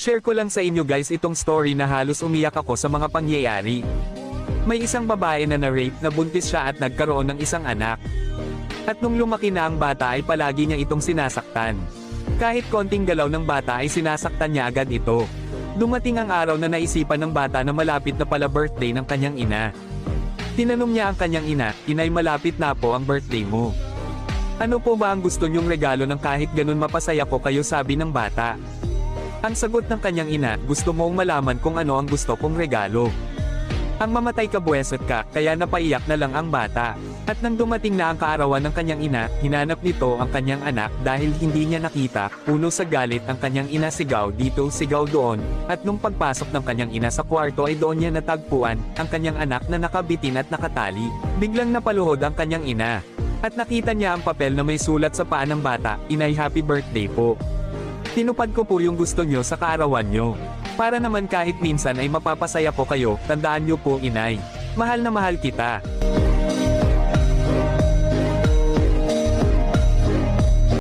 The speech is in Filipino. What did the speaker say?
Share ko lang sa inyo guys itong story na halos umiyak ako sa mga pangyayari. May isang babae na na-rape na buntis siya at nagkaroon ng isang anak. At nung lumaki na ang bata ay palagi niya itong sinasaktan. Kahit konting galaw ng bata ay sinasaktan niya agad ito. Dumating ang araw na naisipan ng bata na malapit na pala birthday ng kanyang ina. Tinanong niya ang kanyang ina, "Inay, malapit na po ang birthday mo. Ano po ba ang gusto niyong regalo ng kahit ganun mapasaya ko kayo?" sabi ng bata. Ang sagot ng kanyang ina, "Gusto mong malaman kung ano ang gusto kong regalo. Ang mamatay ka buwesot ka," kaya napaiyak na lang ang bata. At nang dumating na ang kaarawan ng kanyang ina, hinanap nito ang kanyang anak dahil hindi niya nakita. Puno sa galit ang kanyang ina, sigaw dito, sigaw doon, at nung pagpasok ng kanyang ina sa kwarto ay doon niya natagpuan ang kanyang anak na nakabitin at nakatali. Biglang napaluhod ang kanyang ina. At nakita niya ang papel na may sulat sa paa ng bata, "Inay, happy birthday po. Tinupad ko po yung gusto nyo sa kaarawan nyo. Para naman kahit minsan ay mapapasaya ko kayo, tandaan nyo po, Inay. Mahal na mahal kita."